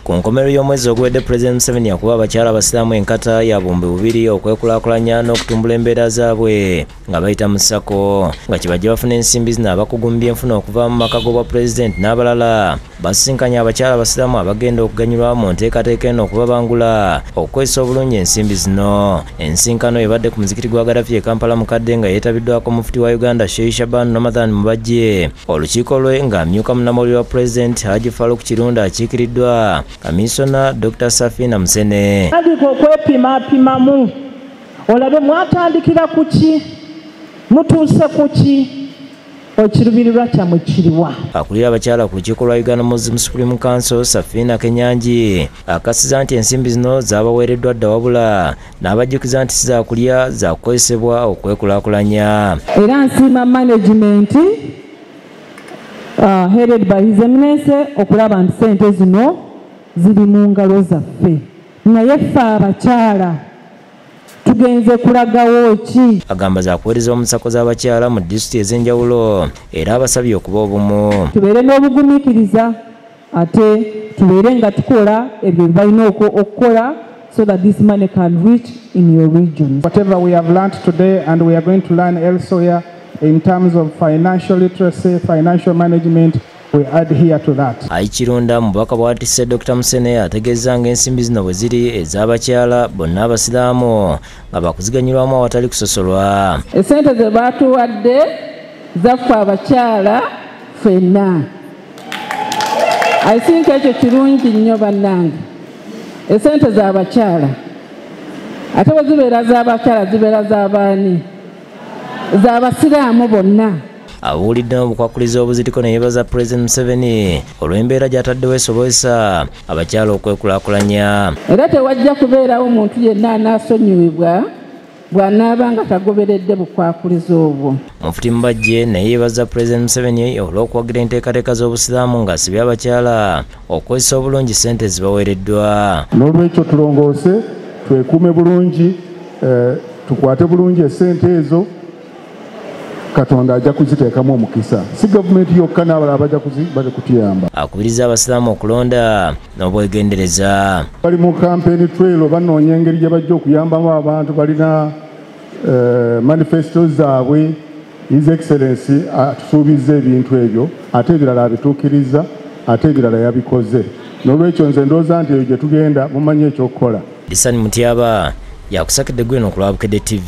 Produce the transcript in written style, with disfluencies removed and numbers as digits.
Ku nkomerero y'omwezi ogwedde President Museveni yakuba abakyala abasiraamu enkata ya bombe bubiri okwekulaakulanya n'okutumbula embeera zaabwe nga bayita mu ssako nga kibajja bafuna ensimbi zino abakugu mu byenfuna okuva mu maka g'obwa President n'abalala basisinkanye abakyala abasiraamu abagenda okuganyulwa mu nteekateeka eno okubabangula okukozesa obulungi ensimbi zino. Ensinkano ebadde ku muzikiti gwa Gaddafi e Kampala mukadde nga yeetabiddwako Mufti wa Uganda Sheikh Shaban Ramadhan Mubajje. Olukiiko lwe ng'amyuka munnamawulire wa President Haji Farouk Kirunda akiikiriddwa Kamisona Dr. Safina Musene. Aliko okwepimapimamu olabe mwatandikira ku ki mutuuse ku ki okirubirirwa kyamwe kiriwa. Akulira abakyala ku lukiiko lwa Uganda Muslim Supreme Council Safina Kenyanji akasiza nti ensimbi zino zaabaweereddwa dda wabula n'abajjukiza nti sizaakulya zaakukozesebwa okwekulaakulanya. Era nsiima management headed by His Eminence okulaba nti ssente zino ziri mu ngalo zaffe. Naye ffe abakyala tugenze kulagawo ki? Agamba zaakuweereza omusako z'abakyala mu disitulikiti ez'enjawulo era abasabye okuba obumu. Tubeere n'obugumiikiriza ate tubeere nga tukola ebyo balina okukola so that this money can reach in your region. Whatever we have learned today and we are going to learn elsewhere in terms of financial literacy, financial management, we add here to that. Kirunda mubaka bwatise Dr. Musene ategeeza ng'ensimbi zino bwe ziri ez'abakyala bonna abasiraamu nga bakuziganyirwamu awatali kusosolwa. Esente ze baatuwadde zaffe abakyala ffenna. I think ekyo kirungi nnyo bannange. Esente z'abakyala ate bwe zibeera z'abakyala zibeera z'abaani? Z'abasiraamu bonna. Awulidde n'obukwakuliza obuziriko ne yeebaza President Museveni olw'embeera gy'ataddewo esobozesa abakyala okwekulaakulanya. Era tewajja kubeerawo muntu yenna anaasonyiwibwa bw'anaaba nga tagoberedde bukwakuliza obwo. Mufti Mubajje naye yeebaza President Museveni olw'okuwagira enteekateeka z'obusiraamu ng'asibye abakyala okukozesa obulungi ssente zibaweereddwa. N'olwekyo tulongoose twekuume bulungi, tukwate bulungi essente ezo, Katonda ajja kuziteekamu omukisa. Si gavumenti yokka n'abalala bajja kutuyamba. Akubiriza abasiraamu okulonda n'obwegendereza. Bali mu campaign trail banoonya engeri gye bajja okuyambamu abantu balina manifesto zaabwe. His Excellency atusuubizza ebintu ebyo ate ebirala abituukiriza ate ebirala yabikoze. N'olwekyo nze ndowooza nti eyo gye tugenda mumanyi ekyokukola. Lisani Mutyaba yakusakidde gweno ku Lwabukedde TV.